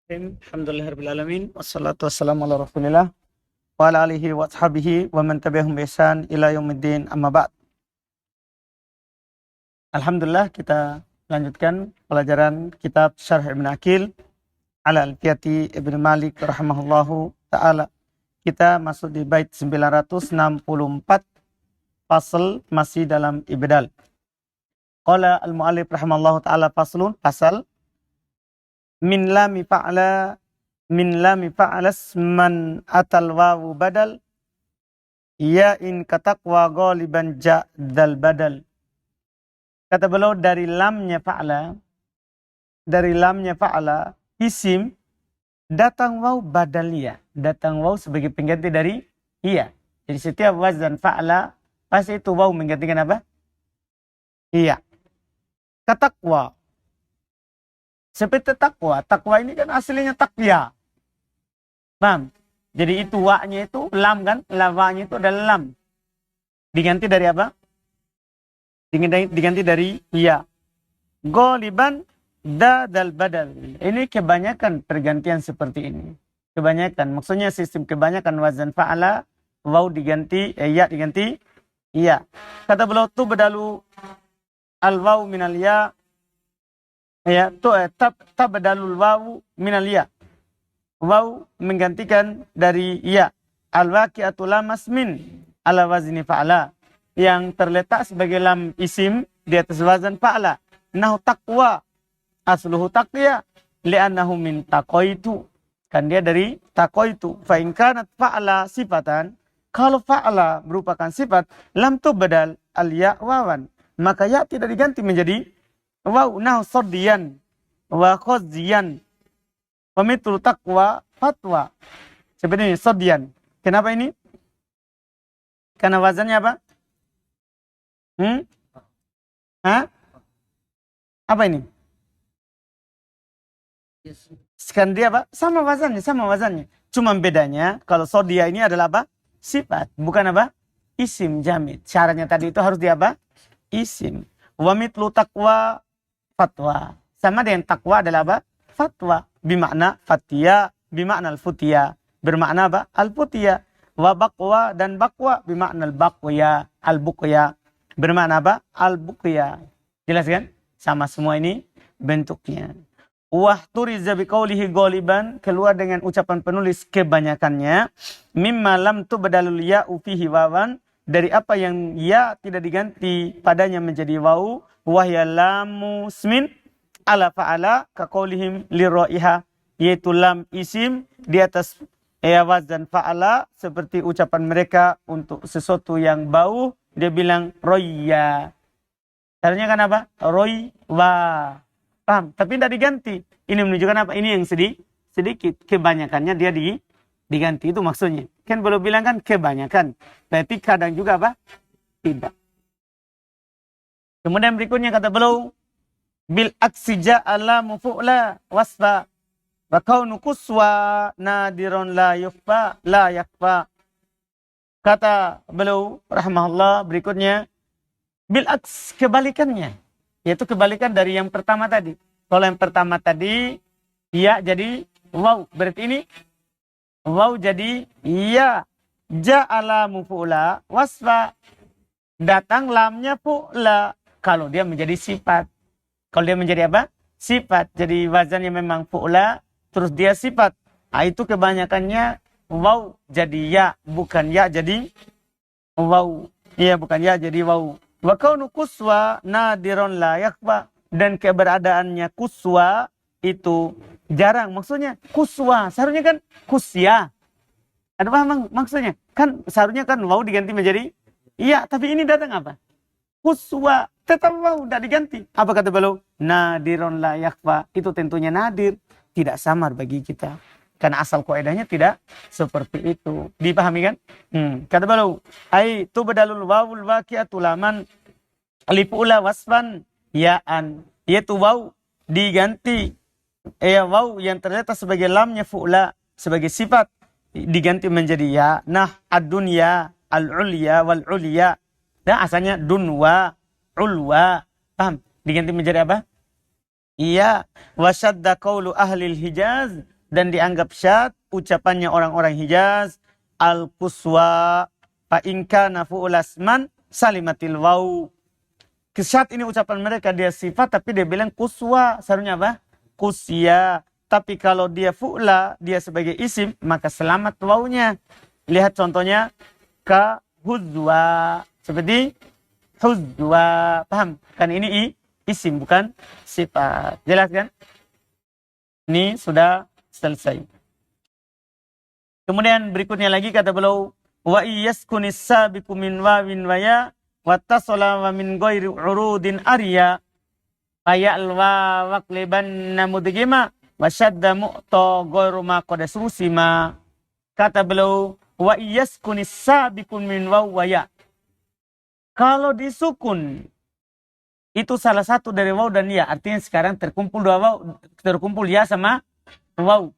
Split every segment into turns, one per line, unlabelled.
Alhamdulillahirrahmanirrahim. Wassalatu wassalamu ala rasulillah wa ala alihi wa ashabihi wa man tabi'ahum bi ihsan ila yaumiddin, amma ba'd. Alhamdulillah, kita lanjutkan pelajaran kitab Syarh Ibn Aqil ala Alfiyati Ibn Malik rahimahullahu ta'ala. Kita masuk di bait 964, fasal masih dalam ibdal. Qala al-mu'allif rahimahullahu ta'ala faslun, pasal min lami fa'alas man atal wawu badal ya in katakwa ghaliban ja'dal badal. Kata beliau, dari lamnya fa'ala isim datang waw badal ya, datang waw sebagai pengganti dari iya. Jadi setiap wazan fa'ala pasti itu waw menggantikan apa? Iya. Katakwa, seperti takwa. Takwa ini kan aslinya takya. Paham? Jadi itu wa-nya itu lam kan? Lawanya itu adalah lam. Diganti dari apa? Diganti dari ya. Ghaliban dal badal. Ini kebanyakan pergantian seperti ini. Kebanyakan. Maksudnya sistem kebanyakan wazan fa'ala. Waw diganti, ya diganti ya. Kata beliau tu bedalu al-waw minal ya. Ya, tabdalul wawu minal ya. Waw menggantikan dari ya. Al-waqi'atu lamas min ala wazni fa'ala, yang terletak sebagai lam isim di atas wazan fa'ala. Nahu taqwa, asluhu taqya, li'annahu min taqaitu. Kan dia dari taqaitu. Fa in kanat fa'ala sifatan, kalau fa'ala merupakan sifat, lam tubdal al-ya wawan, maka ya tidak diganti menjadi waw. Nahu sodiyan wa khoziyan pemitul taqwa fatwa. Seperti ini sodiyan. Kenapa ini? Karena wazannya apa? Apa ini? Sekarang dia apa? Sama wazannya. Cuma bedanya kalau sodia ini adalah apa? Sifat, bukan apa? Isim jamid. Syaratnya tadi itu harus dia apa? Isim. Wa mitlu taqwa fatwa. Sama dengan takwa adalah apa? Fatwa. Bimakna fatiya, bimakna al-futiya. Bermakna apa? Al-futiya. Wa baqwa dan baqwa bimakna al-baqya, al-buqya. Bermakna apa? Al-buqya. Jelas kan? Sama semua ini bentuknya. Wahturiza biqaulihi ghaliban, keluar dengan ucapan penulis kebanyakannya. Mimma lam tubdalul ya'u fihi wawan, dari apa yang ya tidak diganti padanya menjadi waw. Wahya lamu ismin ala fa'ala kaqaulihim liraiha, yaitu lam isim di atas wazan fa'ala, seperti ucapan mereka untuk sesuatu yang bau, dia bilang roya. Caranya kan apa? Roy wa. Paham? Tapi tidak diganti. Ini menunjukkan apa? Ini yang sedikit. Kebanyakannya dia diganti. Itu maksudnya. Kan belum bilang kan kebanyakan. Berarti kadang juga apa? Tidak. Kemudian berikutnya kata beliau, bil aksi ja'ala mufu'la wasfa wa kaunu kuswa nadiron la yakfa. Kata beliau rahimahullah berikutnya, bil aks, kebalikannya, yaitu kebalikan dari yang pertama tadi. Kalau yang pertama tadi ya jadi waw, berarti ini waw jadi ya. Ja'ala mufu'la wasfa, datang lamnya fu'la kalau dia menjadi sifat. Kalau dia menjadi apa? Sifat. Jadi wazannya memang fu'la, terus dia sifat. Itu kebanyakannya waw jadi ya, bukan ya jadi waw. Iya, bukan ya jadi waw. Wa kaunu kuswa nadiron la yakfa, dan keberadaannya kuswa itu jarang. Maksudnya kuswa, seharusnya kan kusya. Ada apa maksudnya? Kan seharusnya kan waw diganti menjadi iya, tapi ini datang apa? Kuswa, tetap waw, tidak diganti. Apa kata beliau? Nadiron la yakfa. Itu tentunya nadir, tidak samar bagi kita. Karena asal kaidahnya tidak seperti itu. Dipahami kan? Kata beliau, ai tubdalul wawul waqi'atu laman lifu'la wasfan ya'an. Yaitu waw diganti waw yang terletak sebagai lamnya fu'la, sebagai sifat, diganti menjadi ya. Nah, ad-dunya al-ulya wal-ulya. Dan asalnya dunwa, ulwa. Paham? Diganti menjadi apa? Iya. Wasyadda qawlu ahlil Hijaz dan dianggap syad ucapannya orang-orang Hijaz, al-quswa fa in kana fu'lasman salimatil waw. Syad ini ucapan mereka, dia sifat tapi dia bilang quswa, seharusnya apa? Qusya. Tapi kalau dia fu'la, dia sebagai isim, maka selamat wawnya. Lihat contohnya ka huzwa, seperti huzwa, paham? Kan ini isim bukan sifat. Jelas kan? Ini sudah selesai. Kemudian berikutnya lagi kata beliau, wa iyaskunis sabiqu min wawin wa ya wa tasala wa min ghairi urudin arya ayal wa waqlibanna mudghima wa shadda mu'ta ghairu ma qad susima. Kata beliau, wa iyaskunis sabiqu min waw wa ya. Kalau disukun itu salah satu dari waw dan ya. Artinya sekarang terkumpul dua waw, terkumpul ya sama waw.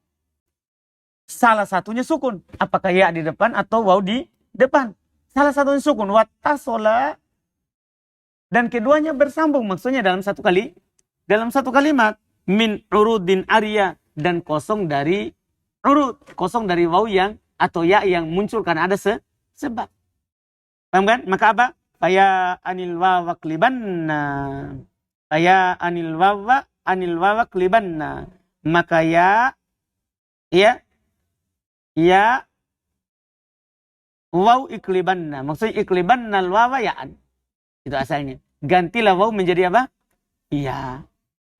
Salah satunya sukun. Apakah ya di depan atau waw di depan? Salah satunya sukun. Wattasola. Dan keduanya bersambung. Maksudnya dalam satu kalimat. Min urudin arya. Dan kosong dari urud. Kosong dari waw yang atau ya yang muncul karena ada sebab. Paham kan? Maka apa? Faya anil wawa klibanna. Faya anil wawa klibanna. Maka ya waw iklibanna. Maksudnya iklibanna al-wawa ya'an. Itu asalnya. Gantilah waw menjadi apa? Ya.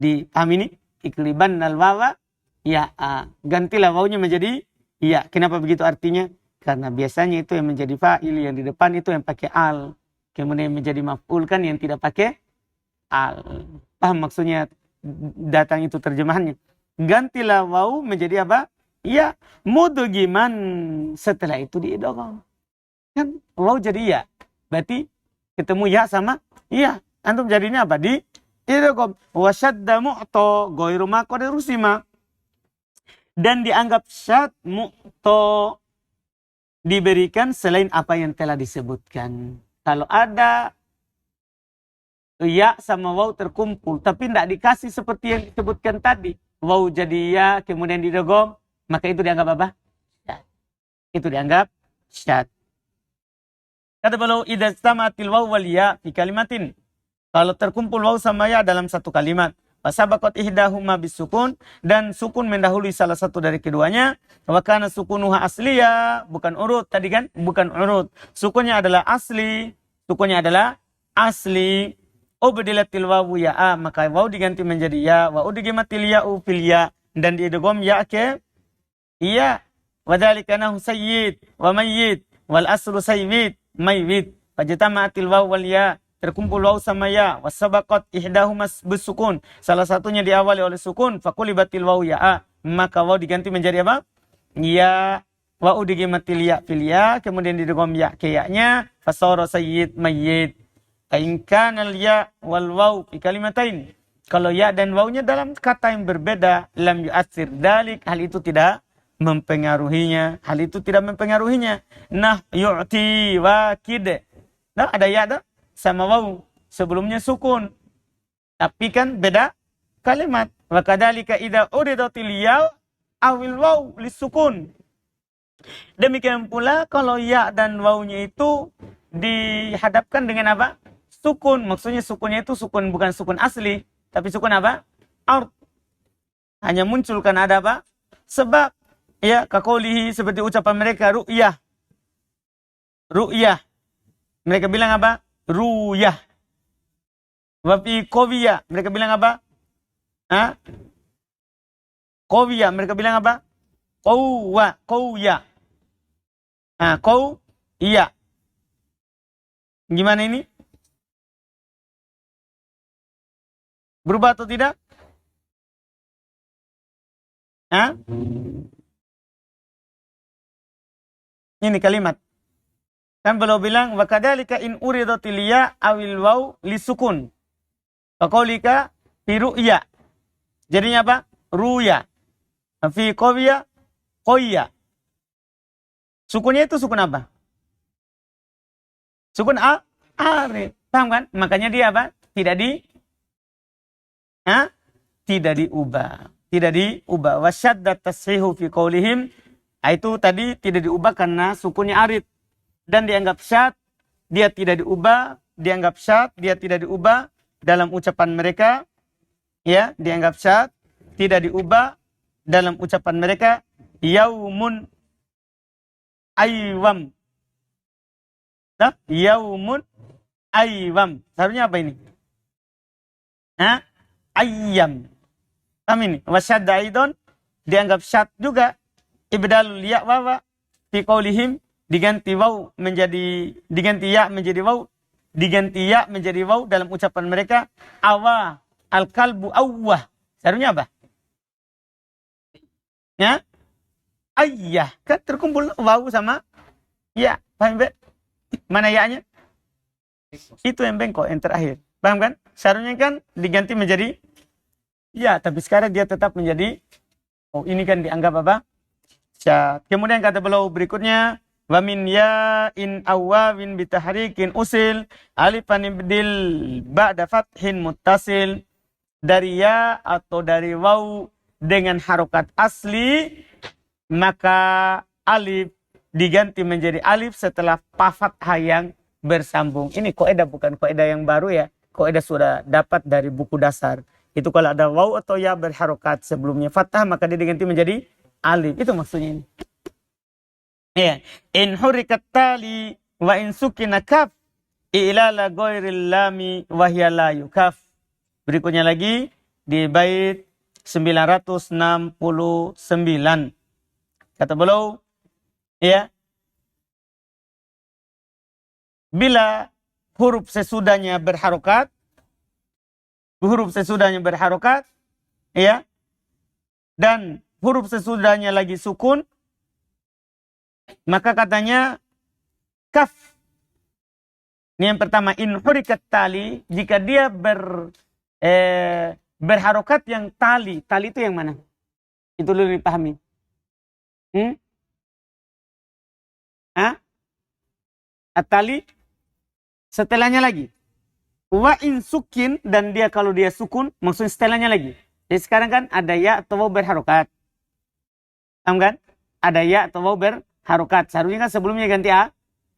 Dipaham ini? Iklibanna al-wawa ya'a. Gantilah wawnya menjadi ya. Kenapa begitu artinya? Karena biasanya itu yang menjadi fa'il, yang di depan itu yang pakai al. Kemudian menjadi maf'ul kan yang tidak pakai al. Paham maksudnya datang itu terjemahannya. Gantilah waw menjadi apa? Ya, mudghiman. Setelah itu diidgham. Kan waw jadi ya. Berarti ketemu ya sama ya. Antum jadinya apa? Di idgham. Wa shadda mu'ta ghairu ma qad rusima. Dan dianggap syad mu'ta diberikan selain apa yang telah disebutkan. Kalau ada ya sama waw terkumpul tapi tidak dikasih seperti yang disebutkan tadi, waw jadi ya kemudian didgham, maka itu dianggap apa? Syad. Itu dianggap syad. Kata beliau, idza istamatil waw wal ya fi kalimatin. Kalau terkumpul waw sama ya dalam satu kalimat, fasabaqat ihdahuma bisukun, dan sukun mendahului salah satu dari keduanya, wa kana sukunuha asliya, bukan urut tadi kan, bukan urut. Sukunnya adalah asli, ubdilatil wawu ya'a, maka waw diganti menjadi ya, wa udgimatil ya'u fil ya, dan diidgham ya ke iya. Wa dzalika nahu sayyid wa mayyit wal aslu sayyid mayyit, fajtama'atil waw wal ya, terkumpul waw sama ya, wasabaqat ihdahuma bisukun, salah satunya diawali oleh sukun, faqulibatil waw ya'a, maka waw diganti menjadi apa? Ya, wa udgimatil ya fil ya, kemudian didgham ya ke ya-nya, fasara sayyid mayyit. Fa in kana al ya wal waw fi kalimatain. Kalau ya dan wawnya dalam kata yang berbeda, lam yu'athir dalik, hal itu tidak mempengaruhinya. Nah, yu'ti wakid. Nah, ada ya dah sama waw, sebelumnya sukun. Tapi kan beda kalimat. Wa kadzalika idza uridatil ya awil waw lisukun. Demikian pula kalau ya dan wawnya itu dihadapkan dengan apa? Sukun. Maksudnya sukunnya itu sukun, bukan sukun asli, tapi sukun apa? Ard. Hanya muncul karena ada apa? Sebab. Ya, kaqaulihi, seperti ucapan mereka ru'yah. Mereka bilang apa? Ruyah. Wa fi qawiyah, mereka bilang apa? Qawiyah, mereka bilang apa? Qawya. Qawiyah. Gimana ini? Berubah atau tidak? Ini kalimat. Kan beliau bilang, wa kadzalika in uridatil ya awil waw lisukun. Faqaulika fi ru'ya. Jadinya apa? Ruya. Fi qawiyah, qoyya. Sukunnya itu sukun apa? Sukun arid. Paham kan? Makanya dia apa? Tidak diubah. tidak diubah. Wasyadda tashihu fi qaulihim, itu tadi tidak diubah karena sukunnya arid dan dianggap syad, dia tidak diubah, dianggap syad, dia tidak diubah dalam ucapan mereka, ya, dianggap syad, tidak diubah dalam ucapan mereka. Yaumun aywam. Nah, yaumun aywam. Seharusnya apa ini? Hah? Ayyam. Paham ini? Wasyadda aidon dianggap syad juga. Ibdalul ya wawa fi qaulihim, diganti waw menjadi, diganti ya menjadi waw, diganti ya menjadi waw dalam ucapan mereka. Awa al-kalbu awwah. Seharusnya apa? Ya? Ayyah. Kan terkumpul waw sama ya. Paham, Be? Mana ya-nya? Itu yang bengkok, yang terakhir. Paham kan? Seharusnya kan diganti menjadi ya, tapi sekarang dia tetap menjadi, oh ini kan dianggap apa? Syad. Kemudian kata beliau berikutnya, wa min ya in awwawin bitahrikin usil alifan ibdil ba'da fathin muttasil. Dari ya atau dari waw dengan harokat asli, maka alif diganti menjadi alif setelah fathah yang bersambung. Ini kaidah, bukan kaidah yang baru ya. Kaidah sudah dapat dari buku dasar. Itu kalau ada waw atau ya berharokat sebelumnya fathah, maka dia diganti menjadi alif. Itu maksudnya ini. Ya, in hurikat tali wa in sukina kaf ilala ghairil lami wa hiya la yukaf. Berikutnya lagi di bait 969. Kata beliau, ya, bila huruf sesudahnya berharokat, ya, dan huruf sesudahnya lagi sukun, maka katanya kaf. Ini yang pertama, in hurikat tali, jika dia berharokat yang tali. Tali itu yang mana? Itu dulu dipahami. At-tali, setelahnya lagi. Wa in sukin, dan dia kalau dia sukun, maksudnya setelahnya lagi. Jadi sekarang kan ada ya atau waw berharokat. Paham kan? Ada ya atau waw berharokat. Seharusnya kan sebelumnya ganti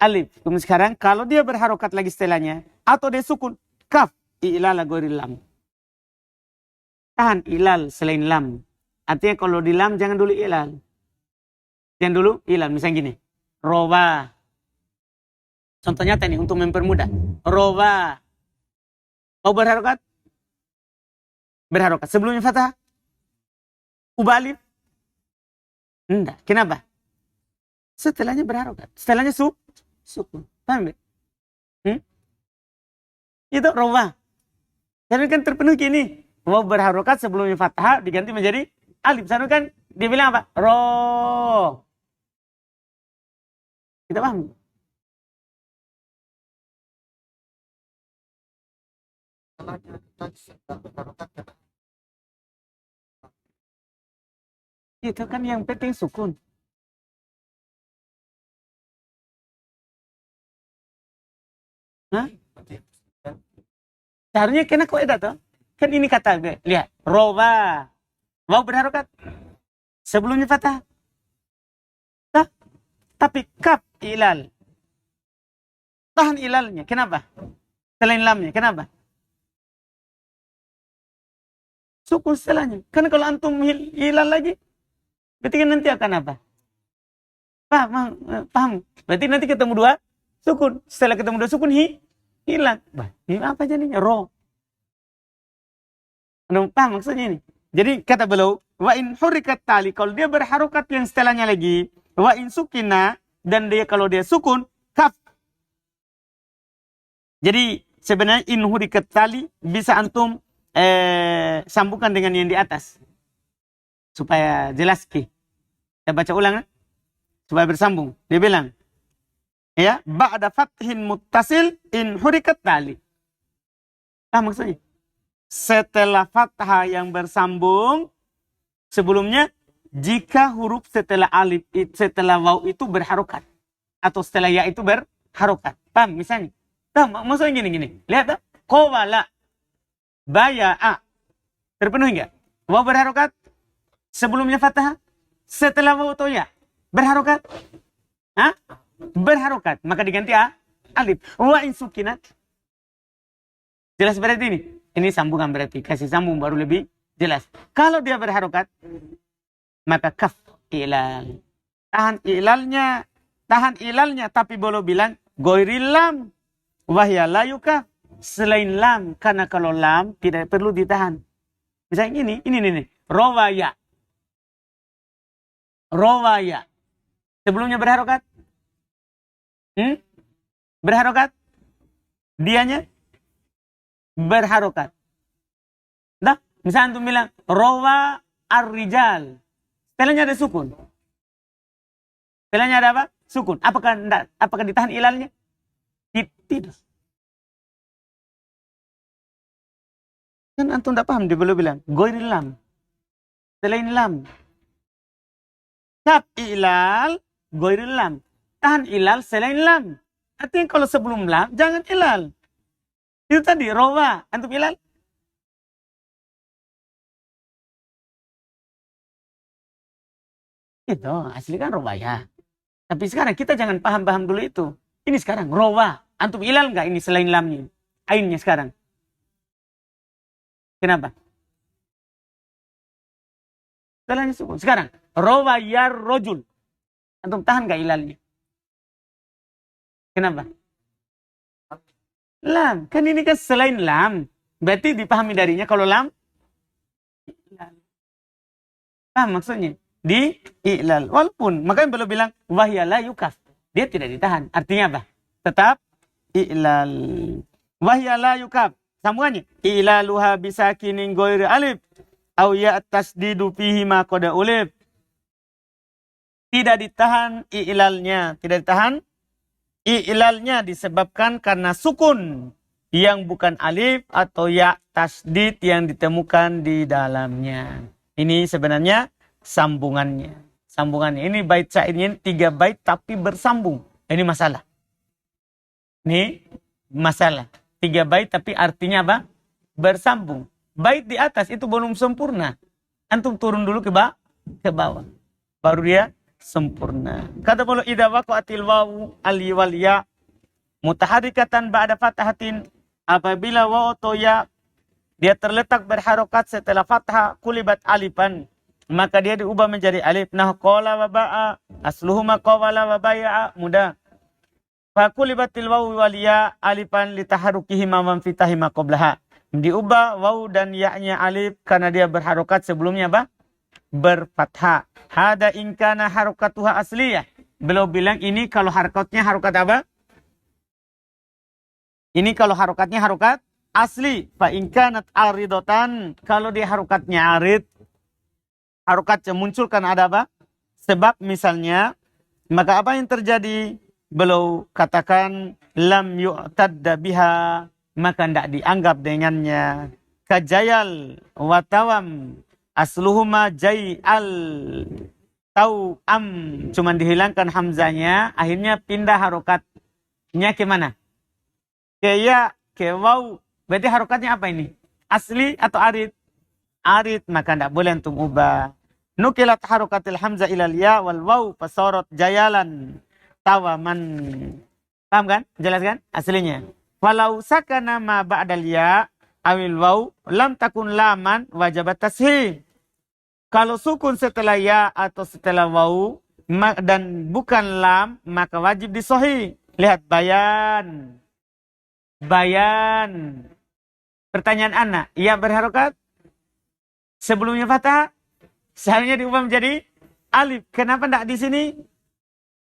alif. Kemudian sekarang kalau dia berharokat lagi setelahnya, atau dia sukun, kaf, i'lal ghairil lam. Tahan ilal selain lam. Artinya kalau di lam jangan dulu ilal. Jangan dulu ilal. Misalnya gini. Rowa. Contohnya tadi untuk mempermudah. Rowa. Mau berharokat? Berharokat. Sebelumnya fathah? Ubah alif? Enggak. Kenapa? Setelahnya berharokat. Setelahnya sukun. Paham gak? Itu rowa. Jadi kan terpenuhi gini. Waw berharokat sebelumnya fathah diganti menjadi alif. Seharusnya kan dia bilang apa? Ro. Kita paham? Itu kan yang penting sukun. Hah? Seharusnya kena kaidah tuh. Kan ini kata, lihat, rowa. Waw berharokat. Sebelumnya fathah. Tapi kaf ilal. Tahan ilalnya. Kenapa? Selain lamnya. Kenapa? Sukun setelahnya. Karena kalau antum hilal lagi, berarti kan nanti akan apa? Paham? Berarti nanti ketemu dua sukun. Setelah ketemu dua sukun, hilang. Ini apa jadinya? Ro. Anda paham maksudnya ini? Jadi kata beliau, wa in hurikat tali, kalau dia berharokat yang setelahnya lagi, wa in sukina, dan dia kalau dia sukun, kaf. Jadi sebenarnya in hurikat tali bisa antum sambungkan dengan yang di atas supaya jelas ki. Saya baca ulang supaya bersambung. Dia bilang, ya, ba'da fathin muttasil in hurikat tali. Maksudnya setelah fathah yang bersambung sebelumnya, jika huruf setelah alif, setelah waw itu berharokat atau setelah ya itu berharokat. Paham misalnya? Maksudnya gini. Lihat, qawala baya'a. Terpenuhi enggak? Waw berharokat, Sebelumnya fathah, setelah waw atau ya? Berharokat? Hah? Berharokat. Maka diganti alif. Wa in sukinat. Jelas berarti ini? Ini sambungan berarti. Kasih sambung baru lebih jelas. Kalau dia berharokat, maka kaf ilal. Tahan ilalnya, tapi boleh bilang goiril lam. Wahya la yukaf. Selain lam. Karena kalau lam tidak perlu ditahan. Misalnya ini. Rawaya. Rawaya. Sebelumnya berharokat? Berharokat? Dianya? Berharokat. Dah, misalnya antum bilang rawa ar-rijal. Setelahnya ada sukun. Setelahnya ada apa? Sukun. Apakah ditahan ilalnya? Tidak. Kan antum tidak paham, dia belum bilang goiril lam. Selain lam. Kaf ilal, goiril lam. Tahan ilal selain lam. Artinya kalau sebelum lam, jangan ilal. Itu tadi, rawa. Antum ilal? Itu, asli kan rawaya. Tapi sekarang kita jangan paham-paham dulu itu. Ini sekarang, rawa. Antum ilal nggak ini selain lamnya? Ainnya sekarang. Kenapa? Setelahnya sukun. Sekarang, rawayar rojul. Antum tahan gak ilalnya? Kenapa? Lam. Kan ini kan selain lam. Berarti dipahami darinya kalau lam. Paham maksudnya? Di i'lal. Walaupun, makanya belum bilang wahya la yukaf. Dia tidak ditahan. Artinya apa? Tetap i'lal. Wahya la yukaf. Sambungannya. I'laluha bisakinin goiri alif. Au ya tasdidu fihi ma qada ulif. Tidak ditahan i'lalnya. Tidak ditahan i'lalnya disebabkan karena sukun yang bukan alif atau ya tasdid yang ditemukan di dalamnya. Ini sebenarnya sambungannya. Ini bait syairnya 3 bait tapi bersambung. Ini masalah. Ini masalah. 3 bait tapi artinya apa? Bersambung. Bait di atas itu belum sempurna. Antum turun dulu ke bawah. Baru dia sempurna. Kata beliau idza waqa'atil wawu ali wal ya mutaharrikatan ba'da fathatin, apabila waw atau ya dia terletak berharokat setelah fathah kulibat alifan, maka dia diubah menjadi alif. Nah qala wa ba'a asluhuma qawala wa bai'a mudah. Fa kulibatil wawu wal ya alifan litaharrukihi ma fitahi ma qablaha. Diubah waw dan ya-nya alif karena dia berharokat sebelumnya apa? Berfathah. Hada inkana harokatuha asliyah. Beliau bilang ini kalau harokatnya harokat apa? Ini kalau harokatnya harokat asli. Fa inkanat aridotan. Kalau dia harokatnya arid. Harokatnya muncul karena ada apa? Sebab misalnya. Maka apa yang terjadi? Beliau katakan lam yu'tadda biha. Maka tidak dianggap dengannya. Kajayal watawam. Asluhuma jai'al tau'am. Cuman dihilangkan hamzanya. Akhirnya pindah harokatnya ke mana? Ke ya, ke waw. Berarti harokatnya apa ini? Asli atau arid? Arid. Maka tidak boleh untuk ubah. Nukilat harokatil hamzah ilal ya wal waw. Fasorot jayalan tawaman. Paham kan? Jelas kan? Aslinya. Walau sakana ma ba'dal ya awil waw lam takun laman wajabat tashih. Kalau sukun setelah ya atau setelah waw dan bukan lam maka wajib disahih. Lihat bayan. Pertanyaan anak, ya berharokat sebelumnya fathah, seharusnya diubah menjadi alif. Kenapa tidak di sini?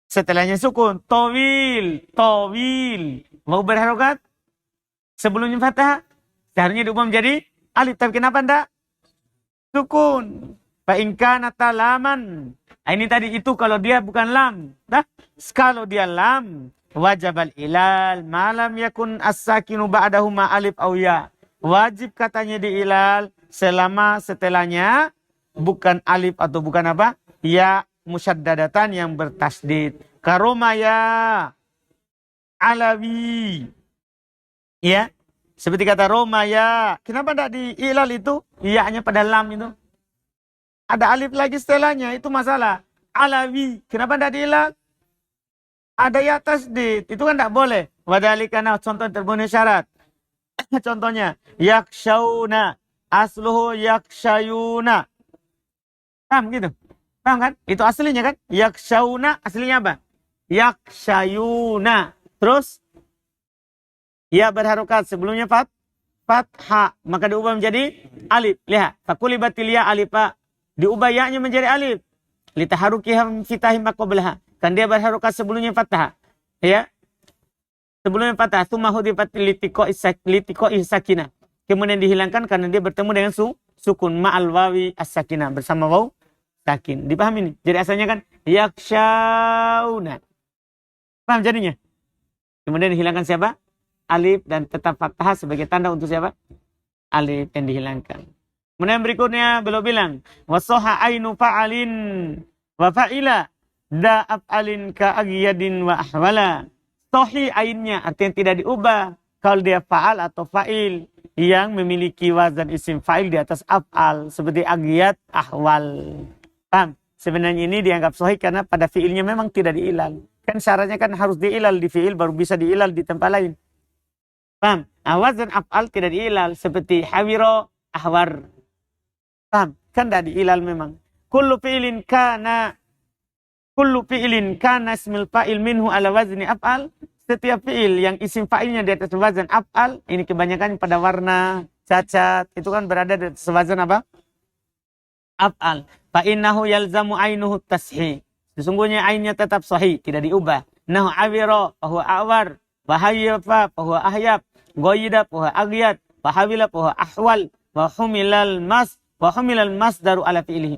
Setelahnya sukun. Tawil. Mau berharokat sebelumnya fathah, seharusnya diubah menjadi alif. Tapi kenapa tidak? Sukun. Fa in kana talaman. Ini tadi itu kalau dia bukan lam. Nah, kalau dia lam, wajibal ilal malam yakun as-sakinu ba'dahuma alif aw ya. Wajib katanya di ilal selama setelahnya bukan alif atau bukan apa? Ya musyaddadatan yang bertasdid. Karomaya alawi. Ya. Seperti kata Romaya. Kenapa tidak di ilal itu? Iya-nya pada lam itu. Ada alif lagi setelahnya, itu masalah. Alawi, kenapa tidak diilal? Ada ya tasdid, itu kan tidak boleh. Wadhalikana, contoh terpenuhi syarat. Contohnya, yakshauna, asluhu yakshayuna. Paham gitu? Paham kan? Itu aslinya kan? Yakshauna, aslinya apa? Yakshayuna. Terus, ya berharokat, sebelumnya fathah, maka diubah menjadi alif. Lihat, fakulibatil ya alifa, diubah ya-nya menjadi alif. Litaharukiham fitahim maqoblaha. Kan dia berharokat sebelumnya fathah. Ya. Sebelumnya fathah, tsumma hudifat litiko sakinah. Kemudian dihilangkan karena dia bertemu dengan sukun ma'al wawi as-sakinah, bersama waw sakin. Dipahami nih? Jadi asalnya kan yakshauna. Paham jadinya? Kemudian dihilangkan siapa? Alif, dan tetap fathah sebagai tanda untuk siapa? Alif yang dihilangkan. Kemudian berikutnya beliau bilang, wasoha ainu fa'alin wa fa'ila da af'alin ka agyadin wa ahwala. Sohi ainnya artinya tidak diubah kalau dia fa'al atau fa'il yang memiliki wazan isim fa'il di atas af'al seperti agyad, ahwal. Paham? Sebenarnya ini dianggap sohi karena pada fi'ilnya memang tidak diilal. Kan syaratnya kan harus diilal di fi'il baru bisa diilal di tempat lain. Paham? Wazan af'al tidak diilal seperti hawiro, ahwar. Paham? Kan tidak diilal memang. Kullu fi'ilin kana ismil fa'il minhu ala wazni af'al. Setiap fi'il yang isim fa'ilnya di atas wazan af'al, ini kebanyakan pada warna, cacat, itu kan berada di atas wazan apa? Af'al. Fa'innahu yalzamu ainuhu tashi. Sesungguhnya ainnya tetap sahih, tidak diubah. Nahu awiro, fahuwa awar. Wahayyafa, fahuwa ahyab. Goyida, fahuwa agyad. Wahawila, fahuwa ahwal. Wahumilal masdaru ala fi'ilihi.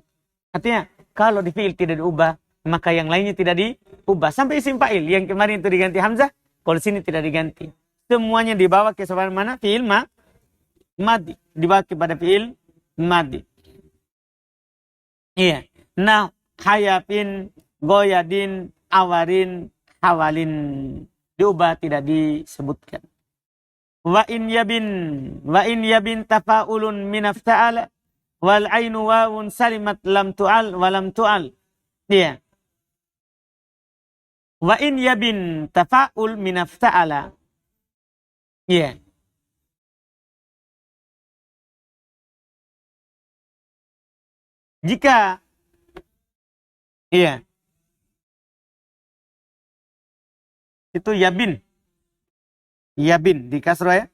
Artinya, kalau di fi'il tidak diubah, maka yang lainnya tidak diubah. Sampai isim fa'il yang kemarin itu diganti hamzah, kalau sini tidak diganti. Semuanya dibawa ke mana? Fi'il madi. Dibawa kepada fi'il madi. Iya. Nah, hayapin, goyadin, awarin, hawalin. Diubah, tidak disebutkan. Wa in yabin tafa'ulun minaf ta'ala. Wal ainu wawun salimat lam tu'al wa lam tu'al. Iya. Wa in yabin tafa'ul minaf ta'ala. Iya. Jika iya. Itu yabin. Yabin di kasro ya.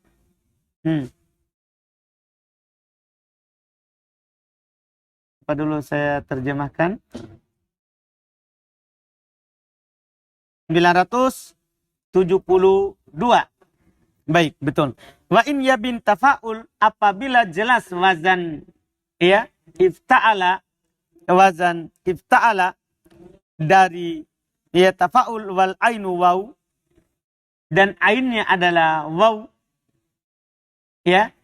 Apa dulu saya terjemahkan? 972. Baik, betul. Wa in yabin tafa'ul, apabila jelas wazan ya, ifta'ala, wazan ifta'ala dari ya tafa'ul wal ainu waw, dan ainnya adalah waw, ya.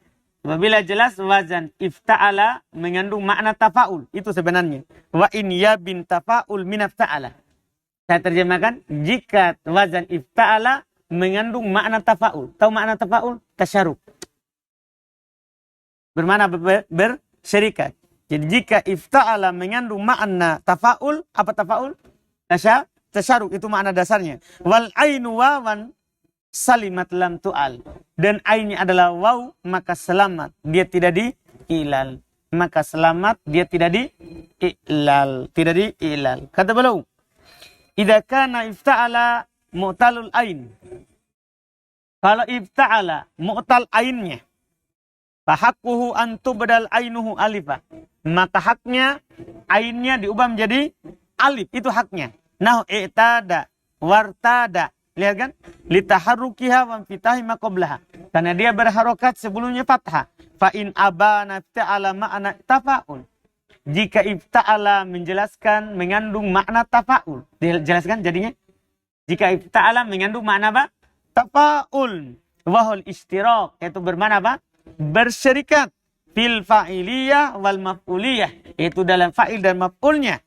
Apabila jelas wazan ifta'ala mengandung makna tafa'ul, itu sebenarnya. Wa in yabin tafa'ul min ifta'ala. Saya terjemahkan, jika wazan ifta'ala mengandung makna tafa'ul. Tahu makna tafa'ul? Tasyaruk. Bermakna berserikat. Jadi jika ifta'ala mengandung makna tafa'ul, apa tafa'ul? Tasyaruk, itu makna dasarnya. Wal ainu wawan salimat lam tu'al. Dan ainnya adalah waw, maka selamat. Dia tidak diilal. Maka selamat, dia tidak diilal. Tidak diilal. Kata beliau, idza kana ifta'ala mu'talul ain. Kalau ifta'ala mu'tal ainnya, fahaqquhu an tubdal ainuhu alifa. Maka haknya ainnya diubah menjadi alif, itu haknya. Nah, i'tada wartada. Lihat kan? Litaharrukiha wa fitahi ma qablaha. Karena dia berharokat sebelumnya fathah. Fa in abana ta'ala ma'na tafa'ul. Jika ifta'ala menjelaskan mengandung makna tafa'ul. Dijelaskan jadinya. Jika ifta'ala mengandung makna apa? Tafa'ul. Wahul istirak. Yaitu bermakna apa? Berserikat. Fil fa'iliyah wal maf'uliyah. Yaitu dalam fa'il dan maf'ulnya.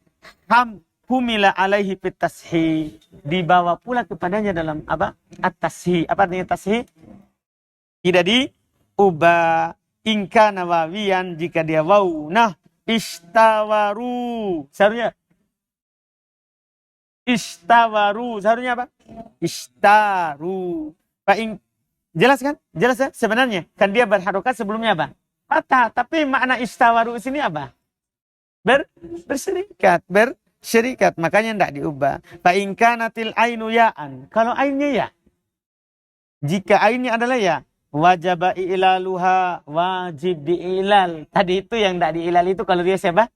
Humila alaihi fit tashi. Dibawa pula kepadanya dalam apa? At-tashi. Apa artinya tashi? Tidak diubah. Ingka nawawiyan jika dia waw. Nah, Istawaru. Seharusnya istawaru. Seharusnya apa? Istaru. Jelas kan? Jelas ya? Sebenarnya kan dia berharokat sebelumnya apa? Patah. Tapi makna istawaru sini apa? Berserikat. Makanya tidak diubah. Fa in kanatil ainu ya'an. Kalau ainnya ya. Jika ainnya adalah ya. Wajaba ilaluha. Wajib diilal. Tadi itu yang tidak diilal itu kalau dia siapa?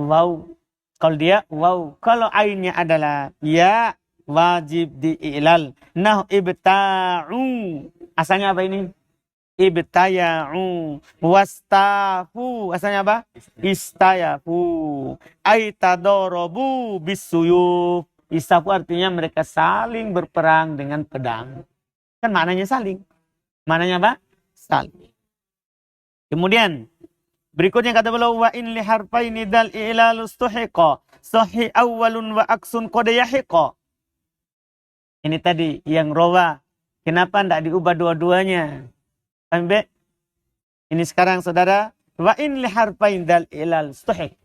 Wow. Kalau dia wow. Kalau ainnya adalah ya. Wajib diilal. Nah ibta'u. Asalnya apa ini? Ibtaya'u. Wastafu. Asalnya apa? Istayafu. Aitadorobu bisuyuf. Istafu artinya mereka saling berperang dengan pedang. Kan maknanya saling. Maknanya apa? Saling. Kemudian berikutnya kata beliau wa in li harfaini dal i'lalu stuhiqa sahih awwalun wa aksun qad yahiqa. Ini tadi yang rawa. Kenapa tidak diubah dua-duanya? Sampai ini sekarang saudara, wa in li harfain dal ilal stuhiq.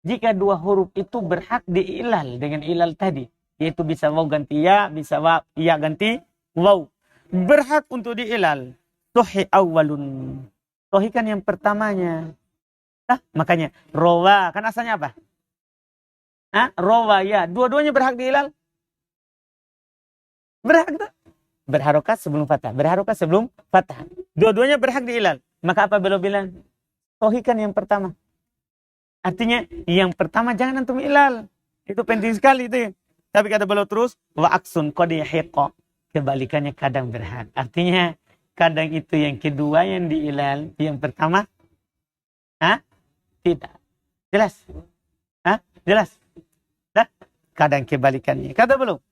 Jika dua huruf itu berhak diilal dengan ilal tadi, yaitu bisa waw ganti ya, bisa ya ganti waw. Berhak untuk diilal. Tuhi awwalun. Tuhi kan yang pertamanya. Makanya rawa kan asalnya apa? Rawa ya. Dua-duanya berhak diilal. Berhak tak? Berharokat sebelum fathah. Berharokat sebelum fathah. Dua-duanya berhak diilal. Maka apa beliau bilang? Tohikan yang pertama. Artinya yang pertama jangan antum ilal. Itu penting sekali itu. Tapi kata beliau terus. Wa aksun qadi hiqa. Kebalikannya kadang berhak. Artinya kadang itu yang kedua yang diilal. Yang pertama. Tidak. Jelas? Jelas? Kadang kebalikannya. Kata beliau.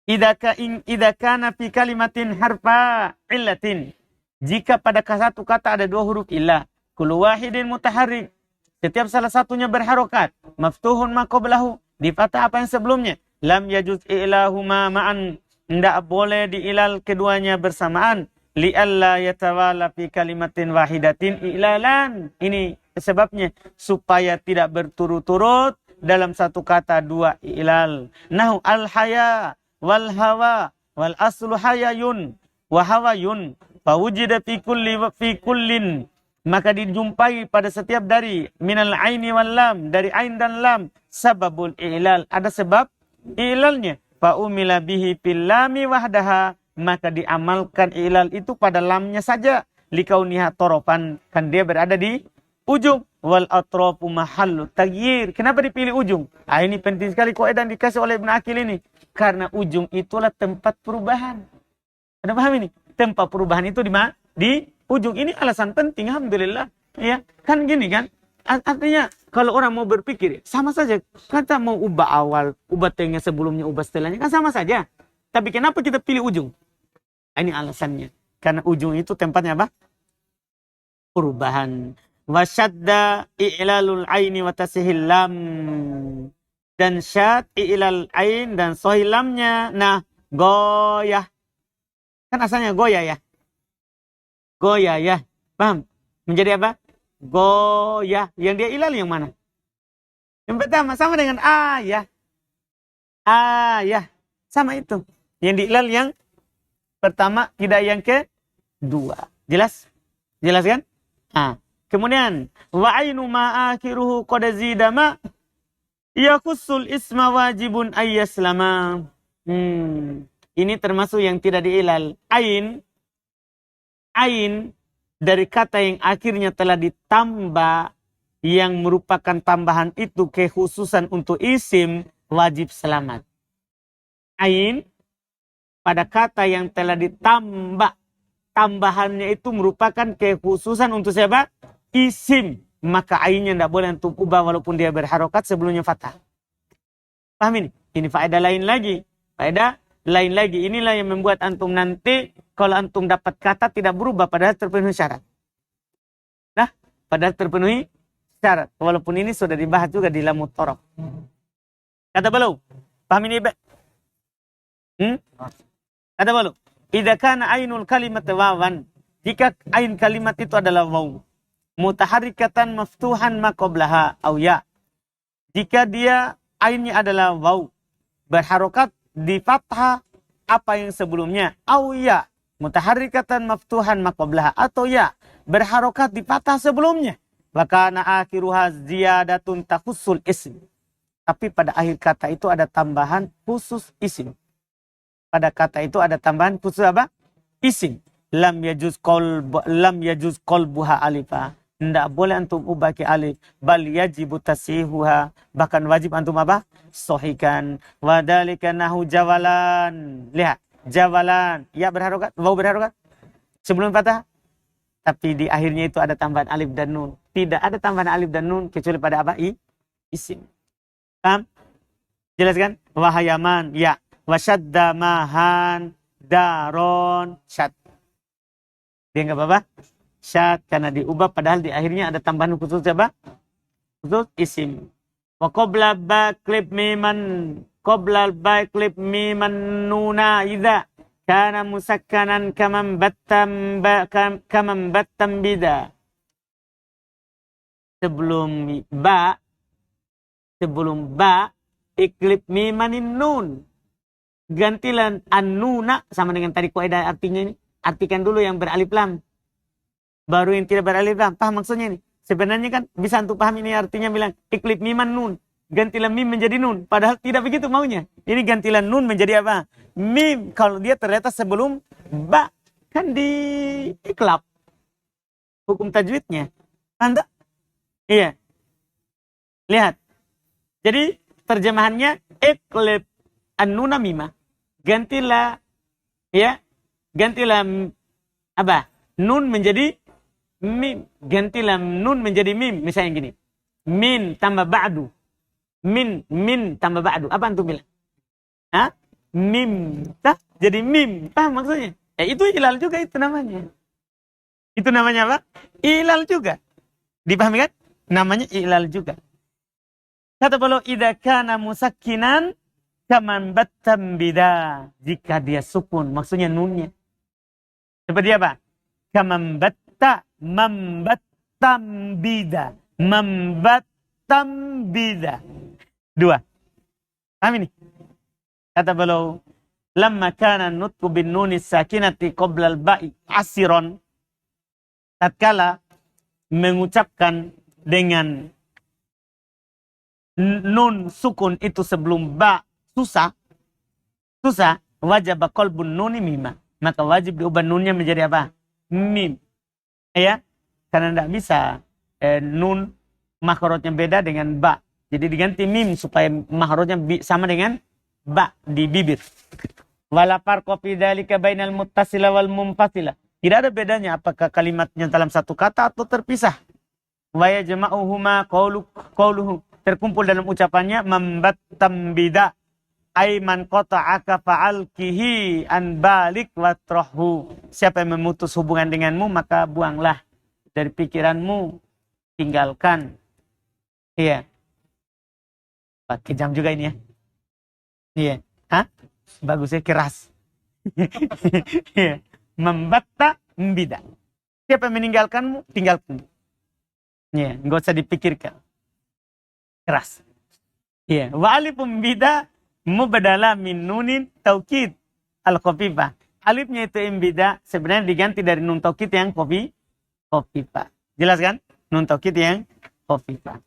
Idza kana fi kalimatin harfa illatin. Jika pada satu kata ada dua huruf illah, kullu wahidin mutaharrik. Setiap salah satunya berharokat, maftuhun ma qablahu, di fathah apa yang sebelumnya. Lam yajuz ilahuma ma'an. Tidak boleh diilal keduanya bersamaan. Li'alla yatawala fi kalimatin wahidatin ilalan. Ini sebabnya supaya tidak berturut-turut dalam satu kata dua ilal. Nahu al-haya wal hawa wal aslu hayayun wa hawayun fawujida fi kullin, maka dijumpai pada setiap dari minal aini wal lam, dari ain dan lam, sababul ilal, ada sebab ilalnya. Fa umila bihi fil lami wahdaha, maka diamalkan ilal itu pada lamnya saja. Likauniha torofan, kan dia berada di ujung. Wal atrofu mahallu taghyir. Kenapa dipilih ujung? Ini penting sekali kaidah dikasih oleh Ibnu Aqil ini. Karena ujung itulah tempat perubahan. Anda paham ini? Tempat perubahan itu di ujung. Ini alasan penting, alhamdulillah. Ya, kan gini kan? Artinya kalau orang mau berpikir sama saja. Kata mau ubah awal, ubah tengah sebelumnya, ubah setelahnya kan sama saja. Tapi kenapa kita pilih ujung? Ini alasannya. Karena ujung itu tempatnya apa? Perubahan. Wasyadda i'lalul aini wa tasihil lam. Dan syad i'lal ain dan sohilamnya. Nah, goyah. Kan asalnya goyah ya. Goyah ya. Paham? Menjadi apa? Goyah. Yang dia ilal yang mana? Yang pertama sama dengan ayah. Ayah. Sama itu. Yang diilal yang pertama, tidak yang kedua. Jelas? Jelas kan? Kemudian wa ainu ma akhiruhu qad zidama yakhussul isma wajibun ayyaslama. Ini termasuk yang tidak diilal. Ain dari kata yang akhirnya telah ditambah, yang merupakan tambahan itu kekhususan untuk isim, wajib selamat. Ain pada kata yang telah ditambah, tambahannya itu merupakan kekhususan untuk siapa? Isim. Maka ainnya tidak boleh untuk ubah walaupun dia berharokat sebelumnya fathah. Paham ini? Ini faedah lain lagi. Faedah lain lagi. Inilah yang membuat antum nanti kalau antum dapat kata tidak berubah padahal terpenuhi syarat. Nah, padahal terpenuhi syarat. Walaupun ini sudah dibahas juga di lamut torof. Kata beliau. Paham ini? Kata beliau. Idza kana ainul kalimat wawan. Jika ain kalimat itu adalah waw. mutaharrikatan maftuhan ma qablaha au ya. Jika dia ainnya adalah waw, berharokat di fathah apa yang sebelumnya, au ya, mutaharrikatan maftuhan ma qablaha, atau ya, berharokat di fathah sebelumnya. Wa kana akhiruha ziyadatun takhussul ism. Tapi pada akhir kata itu ada tambahan khusus isim. Pada kata itu ada tambahan khusus apa? Isim. Lam yajuz qalbuha alifah. Tidak boleh antum ubah ke alif. Bal yajibu tasihuha. Bahkan wajib antum apa? Sohikan. Wadhalika nahu jawalan. Lihat. Jawalan. Ya berharokat. Waw berharokat. Sebelum patah. Tapi di akhirnya itu ada tambahan alif dan nun. Tidak ada tambahan alif dan nun. Kecuali pada apa? Isim. Paham? Jelaskan? Wahayaman. Ya. Wasyadda mahan. Daron. Syad. Dia enggak apa-apa? Syad, karena diubah padahal di akhirnya ada tambahan khusus apa? Khusus isim. Wa qabla ba klib miman nuna idza kana musakkanan kaman battam bida. Sebelum ba iklib mimanin nun. Gantilah an-nuna sama dengan tadi kaidah artinya ini. Artikan dulu yang beralif lam. Baru yang tidak beralif lam. Paham maksudnya ini? Sebenarnya kan bisa untuk paham ini artinya bilang iklib miman nun. Gantilah mim menjadi nun. Padahal tidak begitu maunya. Ini gantilah nun menjadi apa? Mim. Kalau dia ternyata sebelum ba. Kan di iklab. Hukum tajwidnya. Anda? Iya. Lihat. Jadi terjemahannya iklib an-nuna mimah. Gantilah. Ya. Gantilah apa? Nun menjadi mim. Gantilah nun menjadi mim. Misalnya gini. Min tambah ba'du. Min tambah ba'du. Apa antum bilang? Hah? Mim. Tah? Jadi mim. Paham maksudnya? Ya itu ilal juga itu namanya. Itu namanya apa? Ilal juga. Dipahami kan? Namanya ilal juga. Kata beliau, idza kana musakkinan kaman battam bida. Jika dia sukun, maksudnya nunnya. Seperti apa? Membattam bida. Membattam bida. Dua. Paham ini? Kata beliau, lamma kana nutqu bin nunis sakinati qabla al-ba'i asiron. Tatkala mengucapkan dengan nun sukun itu sebelum ba susah, wajib qalbun nuni mimah. Maka wajib diubah nunnya menjadi apa? Mim. Ya, karena tidak bisa nun makhrajnya beda dengan ba. Jadi diganti mim supaya makhrajnya sama dengan ba di bibir. Wala farqa fi dzalika bainal muttasila wal munfasila. Tidak ada bedanya apakah kalimatnya dalam satu kata atau terpisah. Wa yajma'uhuma qauluhu. Terkumpul dalam ucapannya membattam bida. Aiman qata'aka fa'alkihi an balik watrahu. Siapa yang memutus hubungan denganmu maka buanglah dari pikiranmu, tinggalkan. Iya. Kejam juga ini ya. Iya. Hah? Bagus ya, keras. Iya. Membatta bida. Siapa yang meninggalkanmu, tinggalkan. Iya, enggak usah dipikirkan. Keras. Iya. Wa alifum bida mubadala min nunin taukid al-khafifah. Alifnya itu imbida sebenarnya diganti dari nun taukid yang khafifah. Jelas kan? Nun taukid yang khafifah.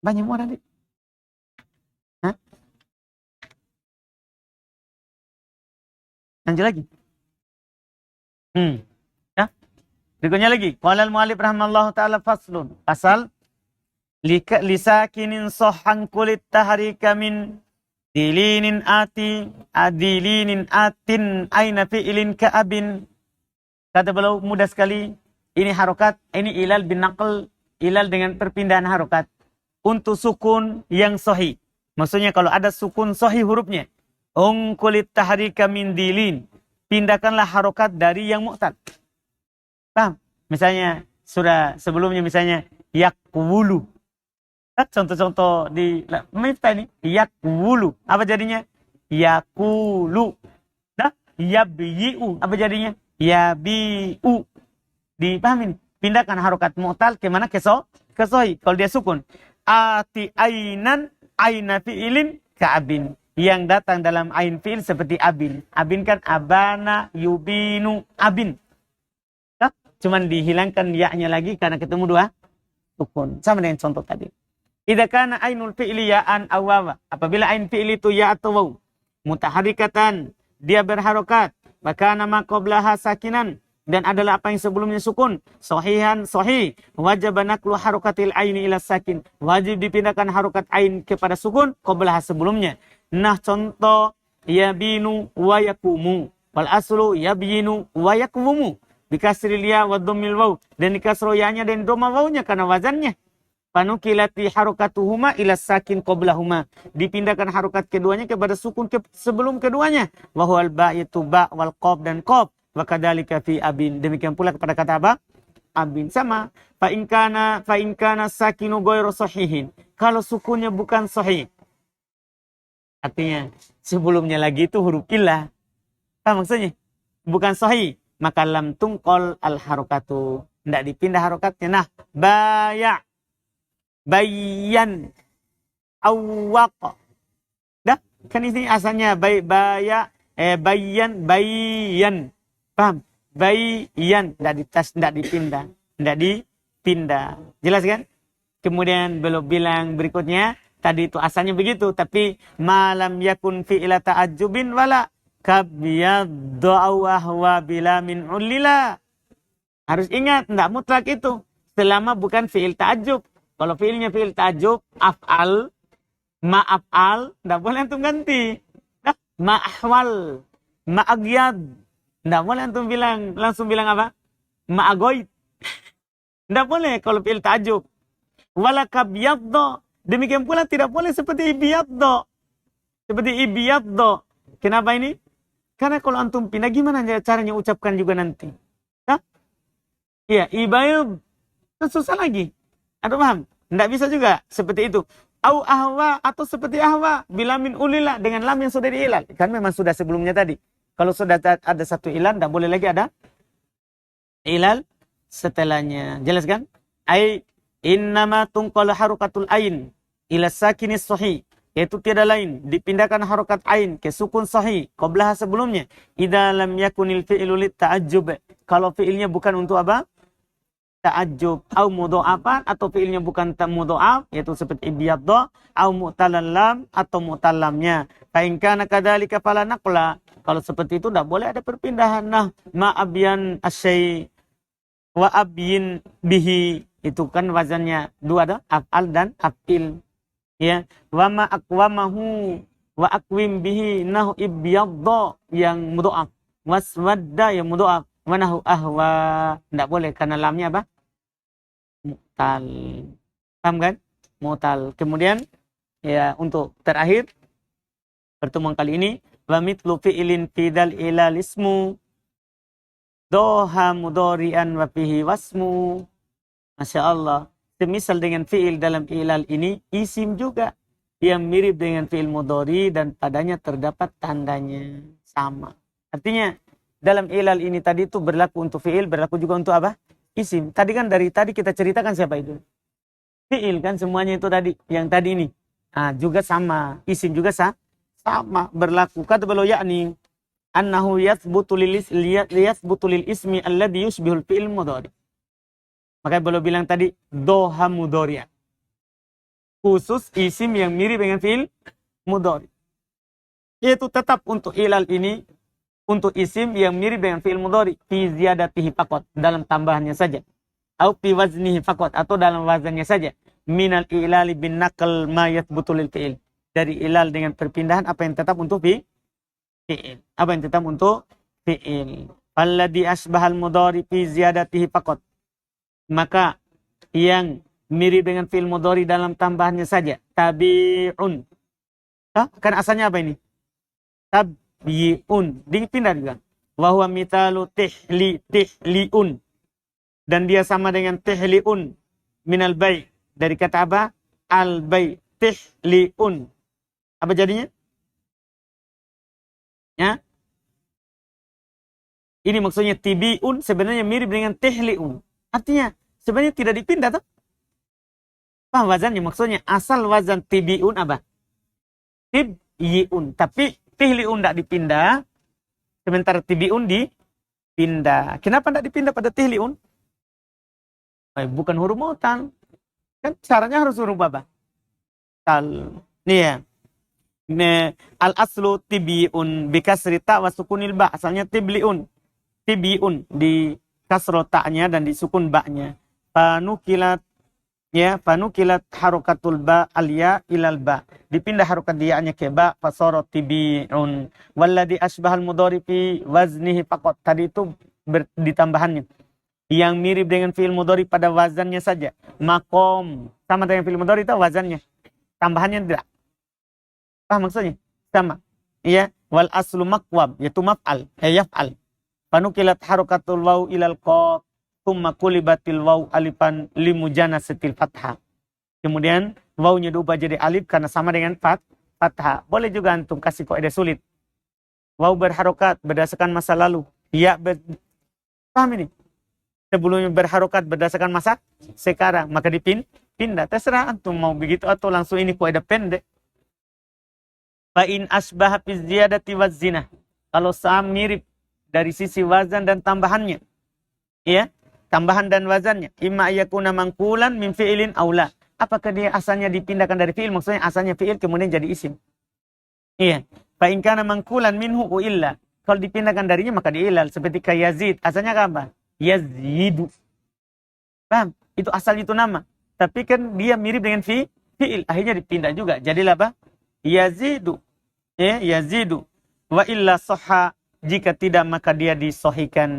Banyak mau nanti. Hah? Lanjut lagi. Ya. Berikutnya lagi. Qala al-mu'allif rahimallahu ta'ala faslun. Pasal lisakinin sohan kulit taharika min dilinin atin aina fi'ilin ka'abin. Kata beliau mudah sekali. Ini harokat, ini ilal bin naql, ilal dengan perpindahan harokat. Untuk sukun yang sahih. Maksudnya kalau ada sukun sahih hurufnya. Kulit taharika min dilin. Pindahkanlah harokat dari yang mu'tad. Paham? Misalnya surah sebelumnya misalnya yakwulu. Contoh-contoh di Miftah ini. Yakwulu. Apa jadinya? Yakulu. Nah, yabyi'u. Apa jadinya? yabi'u. Dipahami? Pindahkan harokat mu'tal ke mana? Ke sahih. Kalau dia sukun. Ati ainan aina fi'ilin ka abin. Yang datang dalam ain fi'il seperti abin. Abin kan abana yubinu abin. Nah, cuman dihilangkan ya-nya lagi karena ketemu dua sukun. Sama dengan contoh tadi. Idza kana ainul fi'li ya'an aw wawa. Apabila ain fi'il itu ya atau waw, mutaharrikatan, dia berharokat, maka nama qablaha sakinan, dan adalah apa yang sebelumnya sukun, sahihan sahih, wajib naqlu harokatil aini ila sakin. Wajib dipindahkan harokat ain kepada sukun qablaha sebelumnya. Nah, contoh yabinu wa yakumu. Wal aslu yabinu wa yakumu. Bikasril ya wa dhammil waw, dan dikasro ya-nya dan dhamma waw-nya karena wazannya. Panukilati harokatuhuma ila sakin qoblahuma. Dipindahkan harokat keduanya kepada sukun sebelum keduanya. Wahwal ba itu ba wal qob dan qob. Wa kadzalika fi abin. Demikian pula kepada kata apa? Abin. Sama. Fa in kana sakinu ghairu sahihin. Kalau sukunnya bukan sahih. Artinya sebelumnya lagi itu huruf illah. Apa maksudnya? Bukan sahih. Maka lam tungqal al harokatu. Tidak dipindah harokatnya. Nah, baya' bayan awwaq. Dah, kan ini asalnya bayan. Paham? Bayan enggak dipindah. Jelas kan? Kemudian belum bilang berikutnya, tadi itu asalnya begitu, tapi malam yakun fi'ila ta'ajjubin wala kabyaddu wa bila min ulila. Harus ingat, enggak mutlak itu selama bukan fi'il ta'ajjub. Kalau fiilnya fiil ta'ajjub, af'al, ma'af'al, tidak boleh antum ganti. Nah, ma'ahwal, ma'agyad, tidak boleh antum langsung bilang apa? Ma'agoid. Tidak boleh kalau fiil ta'ajjub. Wala kabyaddo. Demikian pula tidak boleh seperti ibiyaddo. Seperti ibiyaddo. Kenapa ini? Karena kalau antum pindah, gimana caranya ucapkan juga nanti? Nah, iya, ibayub. Susah lagi. Anda paham? Tidak bisa juga seperti itu. Au ahwa atau seperti ahwa. Bila min ulila dengan lam yang sudah diilal. Kan memang sudah sebelumnya tadi. Kalau sudah ada satu ilal, tidak boleh lagi ada ilal setelahnya. Jelas kan? Ai innama tungqal harukatul ain ila sakinis sahih. Yaitu tiada lain. Dipindahkan harokat ain ke sukun sahih. Qablaha sebelumnya. Idza lam yakunil fi'lu lit ta'ajjub. Kalau fi'ilnya bukan untuk apa? Ta'ajjub au mudha'afan, atau fiilnya bukan mudha'af, yaitu seperti ibiyaddo, au mu'talal lam, atau mu'talamnya. Fa in kana kadzalika fala naqla. Kalau seperti itu tidak boleh ada perpindahan. Nah, ma'abyan asyai wa abyin bihi, itu kan wazannya dua ada, af'al dan af'il. Ya, wa ma aqwamahu wa aqwim bihi nahu ibiyaddo yang mudha'af, waswadda yang mudha'af, wa nahu ahwa. Tidak boleh karena lamnya apa? Mu'tal. Paham kan? Mu'tal. Kemudian ya untuk terakhir pertemuan kali ini, wa mitlu fi'ilin fidal ilal ismu doha mudhari'an wa fihi wasmu. Masya Allah. Semisal dengan fi'il dalam ilal ini isim juga yang mirip dengan fi'il mudhari dan padanya terdapat tandanya sama. Artinya dalam ilal ini tadi itu berlaku untuk fi'il, berlaku juga untuk apa? Isim. Tadi kan dari tadi kita ceritakan siapa itu? Fi'il kan semuanya itu tadi. Yang tadi ini. Nah, juga sama. Isim juga sama. Berlaku. Kata beliau yakni. Annahu yathbutu lil ismi alladhi yusbihul fi'il mudhari. Makanya beliau bilang tadi. Doha mudhari. Khusus isim yang mirip dengan fi'il mudhari. Yaitu tetap untuk ilal ini. Untuk isim yang mirip dengan fi'il mudhari fi ziyadatihi faqat, dalam tambahannya saja, au fi waznihi faqat, atau dalam wazannya saja, minal ilali bin naql ma yathbutu lil fi'il, dari ilal dengan perpindahan apa yang tetap untuk fi'il, apa yang tetap untuk fi'il. Alladhi asbahal mudhari fi ziyadatihi faqat, maka yang mirip dengan fi'il mudhari dalam tambahannya saja, tabi'un. Kan asalnya apa ini? Tabi'un, dipindah juga. Wa huwa mitalu tihliun, dan dia sama dengan tihliun minal bai, dari kata apa? Al bai, tihliun. Apa jadinya? Ya? Ini maksudnya tibiun sebenarnya mirip dengan tehliun. Artinya sebenarnya tidak dipindah tuh. Paham wazannya? Maksudnya asal wazan tibiun apa? Tibiun. Tapi tehliun tidak dipindah. Sementara tibiun dipindah. Kenapa tidak dipindah pada tehliun? Bukan huruf mu'tal. Kan caranya harus huruf apa? Tal. Nih ya. Al aslu tibiun bikasri ta wa sukunil ba. Asalnya tibliun. Tibiun di kasro ta'nya dan di sukun ba'nya. Panukilat ya, panukilat harokatul ba alya ilal ba. Dipindah harokat dia'nya ke ba fasoro tibiun. Walladhi asbahal mudhari fi waznihi faqat. Tadi itu ditambahannya. Yang mirip dengan fi'il mudhari pada wazannya saja. Makom sama dengan fi'il mudhari itu wazannya. Tambahannya tidak. Paham maksudnya? Sama. Iya, wal aslu makwab yaitu maf'al, yaf'al. Panukilat harokatul waw ilal qaf thumma kulibatil waw alifan limujanasatil fathah. Kemudian wawnya diubah jadi alif karena sama dengan fathah. Boleh juga antum kasih kaidah sulit. Waw berharokat berdasarkan masa lalu. Ya paham ini? Sebelumnya berharokat berdasarkan masa sekarang, maka dipindah. Terserah antum mau begitu atau langsung ini kaidah pendek. Fa in asbaha fi ziyadati waz zina. Kalau sama mirip dari sisi wazan dan tambahannya. Ya, tambahan dan wazannya. Imma yakuna mangkulan min fi'ilin aula. Apakah dia asalnya dipindahkan dari fi'il? Maksudnya asalnya fi'il kemudian jadi isim. Iya. Fa in kana mangkulan minhu illa. Kalau dipindahkan darinya maka diilal. Seperti kayak Yazid. Asalnya apa? Yazidu. Paham? Itu asal itu nama. Tapi kan dia mirip dengan fi'il. Akhirnya dipindah juga. Jadilah apa? Yazidu. Ya, yazidu. Wa illa soha. Jika tidak maka dia disohikan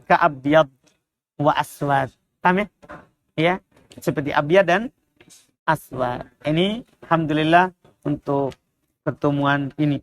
ke abyad wa aswad. Paham ya? Ya, seperti abyad dan aswad. Ini alhamdulillah untuk pertemuan ini.